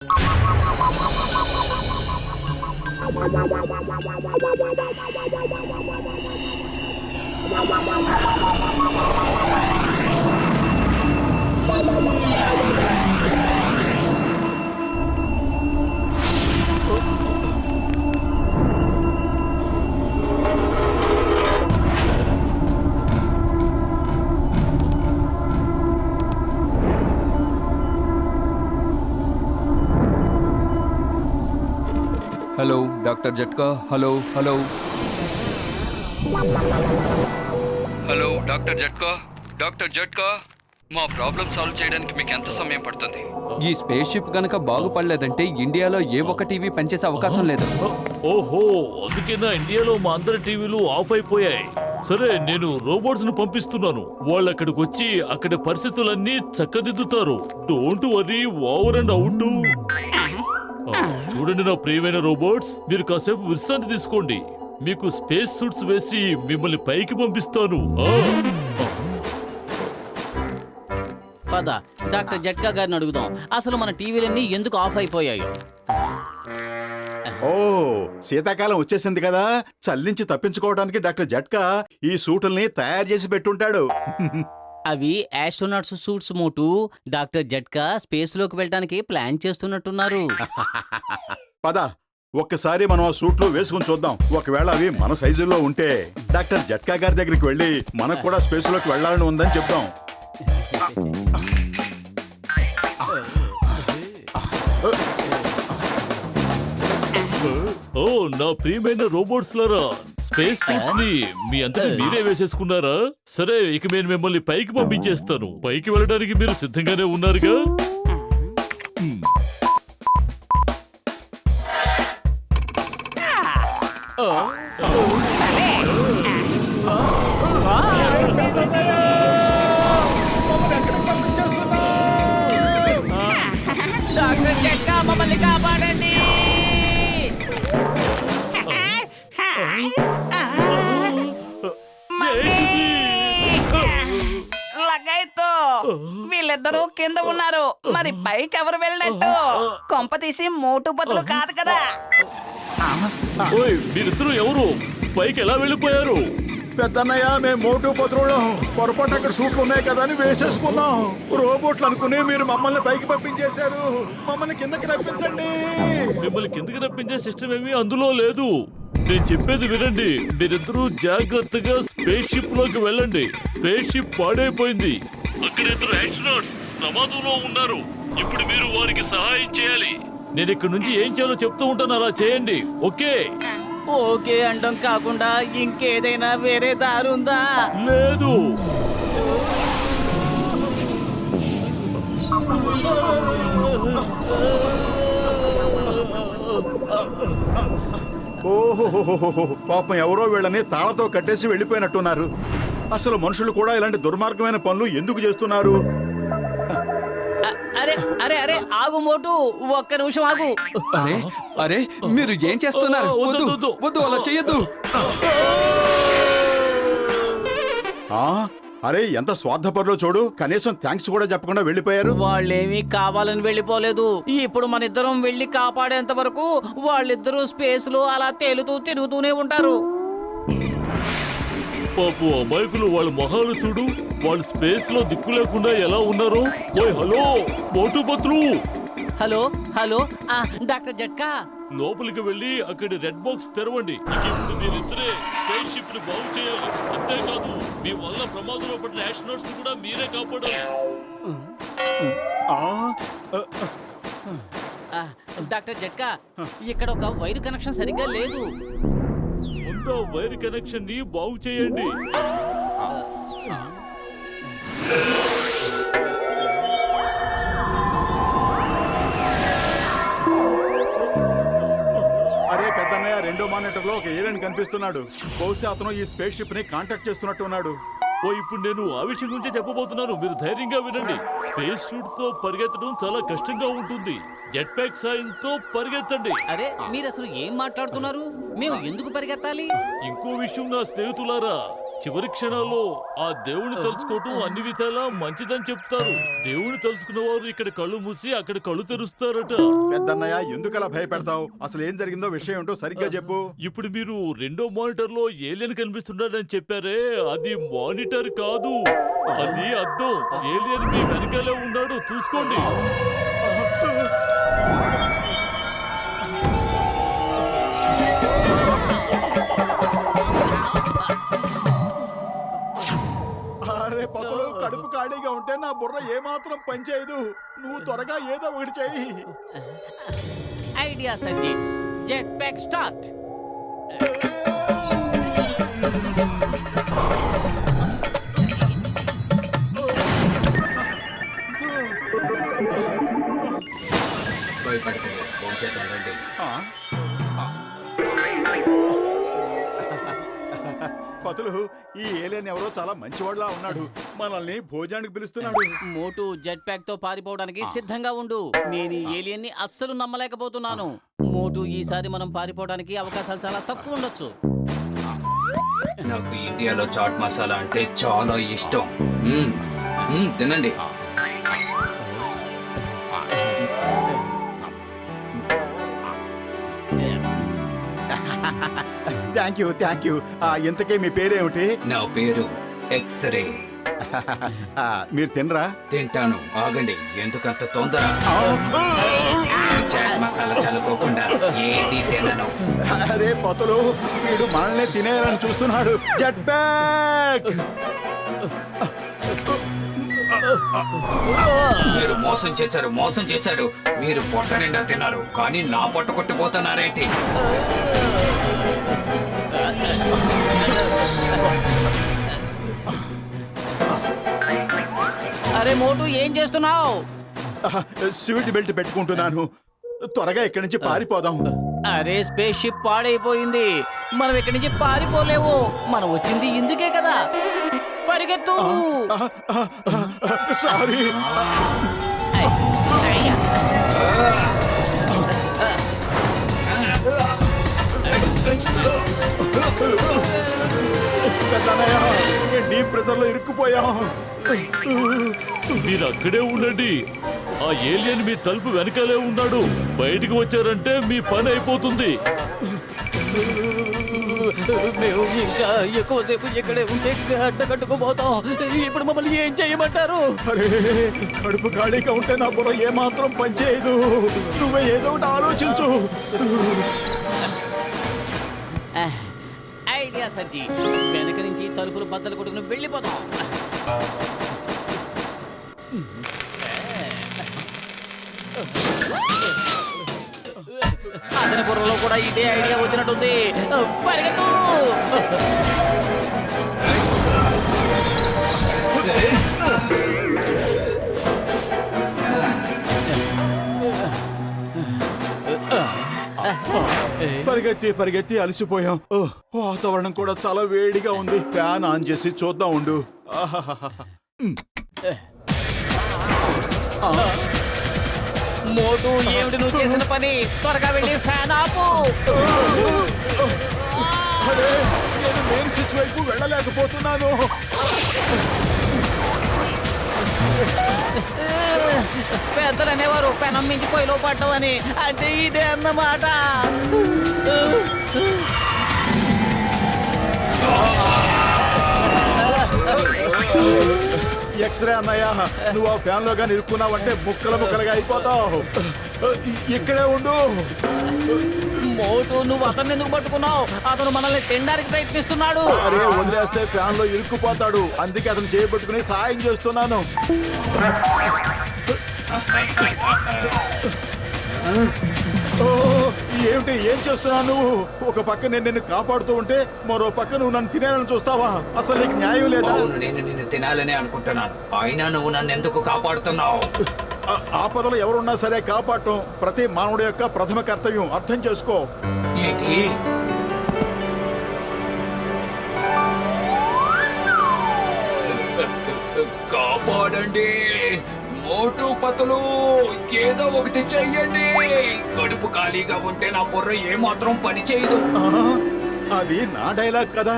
Hello doctor Jhatka. Hello hello hello doctor Jhatka. Doctor Jhatka, మా problem solve చేయడానికి మీకు ఎంత సమయం పడుతుంది? ఈ స్పేస్ షిప్ కనుక బాగుపడలేదంటే ఇండియాలో ఏ ఒక్క టీవీ పనిచేసే అవకాశం లేదు. ఓహో, అందుకేనా ఇండియాలో మా అందరి టీవీలు ఆఫ్ అయిపోయాయి. సరే, నేను రోబోట్స్ ను పంపిస్తున్నాను. వాళ్ళు అక్కడికి వచ్చి అక్కడ పరిస్థితులన్నీ చక్కదిద్దుతారు. Don't worry, over and out. చూడండి నా ప్రియమైన రోబోట్స్, మీరు కాసేపు విశ్రాంతి తీసుకోండి. మీకు స్పేస్ సూట్స్ వేసి మిమ్మల్ని పైకి పంపిస్తాను. పద డాక్టర్ జట్కా గారిని అడుగుదాం, అసలు మన టీవీలన్నీ ఎందుకు ఆఫ్ అయిపోయాయో. ఓ, శీతాకాలం వచ్చేసింది కదా, చల్లించి తప్పించుకోవడానికి డాక్టర్ జట్కా ఈ సూటుల్ని తయారు చేసి పెట్టుంటాడు. అవి ఆస్ట్రోనాట్స్ సూట్స్ మోటు. డాక్టర్ జట్కా స్పేస్ లోకి వెళ్ళడానికి ప్లాన్ చేస్తున్నట్టున్నారు. పద, ఒక్కసారి మనం ఆ సూట్లు వేసుకుని చూద్దాం. ఒకవేళ అవి మన సైజుల్లో ఉంటే డాక్టర్ జట్కా గారి దగ్గరికి వెళ్ళి మనకు కూడా స్పేస్ లోకి వెళ్ళాలని ఉందని చెప్దాం. ఓ నా ప్రియమైన రోబోట్స్ లారా, స్పేస్ సూట్స్ ని మీ అంతటి మీరే వేసేసుకున్నారా? సరే, ఇక నేను మిమ్మల్ని పైకి పంపించేస్తాను. పైకి వెళ్ళడానికి మీరు సిద్ధంగానే ఉన్నారుగా? డాక్టర్ జట్కా, మమ్మల్ని కాపాడండి. లగైతో వీళ్ళిద్దరూ కింద ఉన్నారు, మరి పైకి ఎవరు వెళ్ళినట్టు? కొంప తీసి మోటు బదులు కాదు కదా. ఓయ్, మీరిద్దరూ ఎవరు? పైకి ఎలా వెళ్ళిపోయారు? పెద్దన్నయ్య, మేము మోటు పత్రులం. పొరపాటు అక్కడ సూట్లు ఉన్నాయి కదా అని వేసేసుకున్నాం. రోబోట్లు అనుకుని మీరు మమ్మల్ని పైకి పంపించేశారు. మమ్మల్ని కిందకి రప్పించండి. మిమ్మల్ని కిందకి రప్పించే సిస్టమ్ ఏమీ అందులో లేదు. నేను చెప్పేది వినండి. మీరిద్దరూ జాగ్రత్తగా స్పేస్ షిప్ లోకి వెళ్ళండి. స్పేస్ షిప్ పాడైపోయింది. అక్కడ ఇద్దరు యాస్ట్రోనాట్స్ ప్రమాదంలో ఉన్నారు. ఇప్పుడు మీరు వారికి సహాయం చేయాలి. నేను ఇక్కడ నుంచి ఏం చేయాలో చెప్తూ ఉంటాను, అలా చేయండి. ఓకే? ఓకే అండం కాకుండా ఇంకేదైనా వేరే దారి ఉందా? లేదు. ఓహో, పాపం ఎవరో వీళ్ళని తాళతో కట్టేసి వెళ్ళిపోయినట్టున్నారు. అసలు మనుషులు కూడా ఇలాంటి దుర్మార్గమైన పనులు ఎందుకు చేస్తున్నారు? అరే అరే అరే, ఆగు మోటు, ఒక్క నిమిషం ఆగు. అరే అరే, మీరు ఏం చేస్తున్నారు? వద్దు వద్దు, అలా చెయ్యొద్దు. అరే, ఎంత స్వార్థపరులో చూడు. కనీసం థ్యాంక్స్ కూడా చెప్పకుండా వెళ్ళిపోయారు. వాళ్ళేమీ కావాలని వెళ్ళిపోలేదు. ఇప్పుడు మన ఇద్దరం వెళ్ళి కాపాడేంత వరకు వాళ్ళిద్దరూ స్పేస్ లో అలా తేలుతూ తిరుగుతూనే ఉంటారు. పాపు అమాయకులు, వాళ్ళ మొహాలు చూడు. వాళ్ళు స్పేస్ లో దిక్కు లేకుండా ఎలా ఉన్నారు. ఓయ్ hello Motu Patlu. Hello hello, doctor Jhatka. లోపలికి వెళ్ళి అక్కడి రెడ్ బాక్స్ తెరవండి. ఇప్పుడు మీరిద్దరే స్పేస్ షిప్ ని బాగు చేయాలి. అంతేకాదు, మీ వల్ల ప్రమాదంలో పడిన యాస్ట్రోనాట్స్ కూడా మీరే కాపాడాలి. డాక్టర్ జట్కా, ఇక్కడ ఒక వైర్ కనెక్షన్ సరిగ్గా లేదు. ముందు వైర్ కనెక్షన్ ని బాగు చేయండి. అరే పెద్దన్నయ్య, రెండో మానిటర్ లో ఒక ఏలియన్ కనిపిస్తున్నాడు. బహుశా అతను ఈ స్పేస్ షిప్ ని కాంటాక్ట్ చేస్తున్నట్టు ఉన్నాడు. ఓ, ఇప్పుడు నేను ఆ విషయం గురించి చెప్పబోతున్నాను. మీరు ధైర్యంగా వినండి. స్పేస్ సూట్ తో పరిగెత్తడం చాలా కష్టంగా ఉంటుంది. జెట్ ప్యాక్ సాయంతో పరిగెత్తండి. అరే, మీరు అసలు ఏం మాట్లాడుతున్నారు? మేము ఎందుకు పరిగెత్తాలి? ఇంకో విషయం నా స్నేహితులారా, చివరి క్షణాల్లో ఆ దేవుని తలుచుకోవటం అన్ని విధాలా మంచిదని చెప్తారు. దేవుని తలుచుకున్న వారు ఇక్కడ కళ్ళు మూసి అక్కడ కళ్ళు తెరుస్తారట. పెద్దన్నయ్య ఎందుకలా భయపెడతావు? అసలు ఏం జరిగిందో విషయం ఏంటో సరిగ్గా చెప్పు. ఇప్పుడు మీరు రెండో మానిటర్ లో ఏలియన్ కనిపిస్తున్నాడని చెప్పారే, అది మానిటర్ కాదు, అది అద్దం. ఏలియన్ మీ వెనకాలే ఉన్నాడు, చూసుకోండి. అరే పతులు, కడుపు ఖాళీగా ఉంటే నా బుర్ర ఏమాత్రం పనిచేయదు. నువ్వు త్వరగా ఏదో ఒకటి చెయ్యి. ఐడియా సంజీ, జెట్ ప్యాక్ స్టార్ట్. పతులు, ఈ ఏలియన్ ఎవరో చాలా మంచివాడులా ఉన్నాడు. మనల్ని భోజనానికి పిలుస్తున్నాడు. మోటు జెట్ ప్యాక్ తో పారిపోవడానికి సిద్ధంగా ఉండు. నేను ఈ ఏలియన్ ని అస్సలు నమ్మలేకపోతున్నాను. మోటు, ఈసారి మనం పారిపోవడానికి అవకాశాలు చాలా తక్కువ ఉండొచ్చు. నాకు ఇండియాలో చాట్ మసాలా అంటే చాలా ఇష్టం. తినండి. Thank you. ఇంతకే మీ పేరేమిటి? నా పేరు ఎక్స్రే. మీరు తినరా? తింటాను, ఆగండి. ఎందుకంత తొందర? చాట్ మసాలా చల్లుకోకుండా ఏది తినను. అరే పతులు, వీడు మనల్ని తినేయాలని చూస్తున్నాడు. Jet pack! మీరు మోసం చేశారు. మీరు పొట్ట నిండా తిన్నారు, కానీ నా పొట్ట కొట్టిపోతున్నారేంటి? అరే మోటు, ఏం చేస్తున్నావు? స్వీట్ బెల్ట్ పెట్టుకుంటున్నాను. త్వరగా ఇక్కడి నుంచి పారిపోదాం. అరే, స్పేస్ షిప్ పాడైపోయింది. మనం ఇక్కడి నుంచి పారిపోలేవు. మనం వచ్చింది ఇందుకే కదా. పరిగెత్తు. సారీ. డీప్ ప్రెషర్ లో ఇరుక్కుపోయాం. మీరు అక్కడే ఉండండి. ఆ ఏలియన్ మీ తలుపు వెనకాలే ఉన్నాడు. బయటికి వచ్చారంటే మీ పని అయిపోతుంది. మేము ఇంకా ఎక్కువసేపు ఇక్కడే ఉంటే అడ్డకట్టుకుపోతాం. ఇప్పుడు మమ్మల్ని ఏం చేయమంటారు? అరే, కడుపు ఖాళీగా ఉంటే నా బుర్ర ఏమాత్రం పనిచేయదు. నువ్వే ఏదో ఒకటి ఆలోచించు. ఐడియా సజ్జి, వెనక నుంచి తలుపులు బద్దలు కొట్టుకుని వెళ్ళిపోతాం. అతని బుర్రలో కూడా ఇదే ఐడియా వచ్చినట్టుంది. పరిగెత్తు. పరిగెత్తి అలసిపోయాం. వాతావరణం కూడా చాలా వేడిగా ఉంది. ఫ్యాన్ ఆన్ చేసి చూద్దాం ఉండు. మోటు, ఏమిటి నువ్వు చేసిన పని? త్వరగా వెళ్ళి ఫ్యాన్ ఆపు. అరే, నేను మెయిన్ స్విచ్ వైపు వెళ్ళలేకపోతున్నాను. పెద్దలు అనేవారు పెనం మించి పొయ్యిలో పడ్డావని. అంటే ఇదే అన్నమాట. ఎక్స్రే అన్నయ్య, నువ్వు ఆ ఫ్యాన్ లో కానీ ఇరుక్కున్నావంటే ముక్కలుగా అయిపోతావు. ఇక్కడే ఉండు. మోటు, నువ్వు అతన్ని ఎందుకు పట్టుకున్నావు? అతను మనల్ని తినడానికి ప్రయత్నిస్తున్నాడు. అరే, వదిలేస్తే ఫ్యాన్ లో ఇరుక్కుపోతాడు. అందుకే అతను చేయబట్టుకుని సహాయం చేస్తున్నాను. ఏమిటి, ఏం చేస్తున్నావు నువ్వు? ఒక పక్క నేను నిన్ను కాపాడుతూ ఉంటే మరో పక్క నువ్వు నన్ను తినేయాలని చూస్తావా? అసలు నీకు న్యాయం లేదా? నేను నిన్ను తినాలని అనుకుంటున్నాను, అయినా నువ్వు నన్ను ఎందుకు కాపాడుతున్నావు? ఆపదలో ఎవరున్నా సరే కాపాడటం ప్రతి మానవుడి యొక్క ప్రథమ కర్తవ్యం. అర్థం చేసుకో. ఏంటి? కాపాడండి మోటు పతులు, ఏదో ఒకటి చెయ్యండి. కడుపు ఖాళీగా ఉంటే నా బుర్ర ఏమాత్రం పని చేయదు. అది నా డైలాగ్ కదా.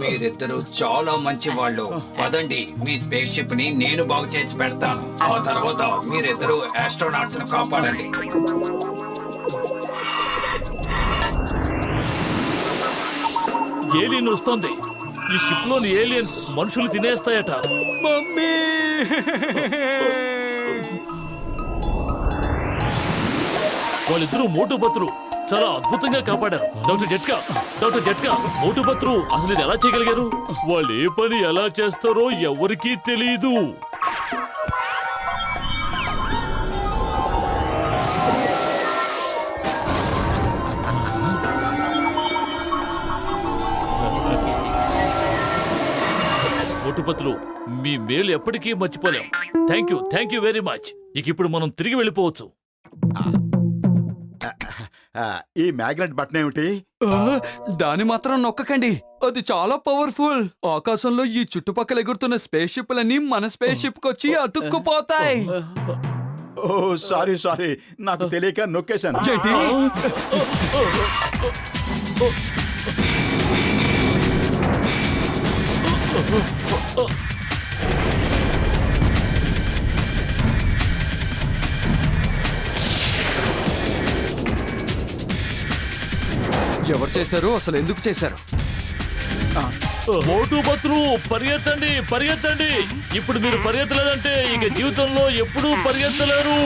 మీరిద్దరూ చాలా మంచి వాళ్ళు. పదండి, మీ స్పేస్ షిప్ ని నేను బాగు చేసి పెడతాను. ఆ తర్వాత మీరిద్దరూ ఆస్ట్రోనాట్స్ ను కాపాడండి. ఏలియన్ వస్తుంది. ఈ షిప్ లోని ఏలియన్స్ మనుషులు తినేస్తాయట. మమ్మీ, వాళ్ళిద్దరూ మోటు పత్రు చాలా అద్భుతంగా కాపాడారు. డాక్టర్ జట్కా మోటు పత్రు అసలు ఇది ఎలా చేయగలిగారు? వాళ్ళు ఏ పని ఎలా చేస్తారో ఎవరికీ తెలియదు. మోటుపత్రులు, మీ మేలు ఎప్పటికీ మర్చిపోలేం. Thank you very much. ఇక ఇప్పుడు మనం తిరిగి వెళ్ళిపోవచ్చు. ఈ మ్యాగ్నెట్ బటన్ ఏమిటి? దాని మాత్రం నొక్కకండి, అది చాలా పవర్ఫుల్. ఆకాశంలో ఈ చుట్టుపక్కల ఎగురుతున్న స్పేస్ షిప్లన్నీ మన స్పేస్ షిప్ కొచ్చి అతుక్కుపోతాయి. ఓ సారీ, నాకు తెలియక నొక్కేశాను. ఏంటి? ఎవరు చేశారు? అసలు ఎందుకు చేశారు? మోటుపత్రు, పరిగెత్తండి. ఇప్పుడు మీరు పరిగెత్తలేదంటే ఇక జీవితంలో ఎప్పుడూ పరిగెత్తలేరు.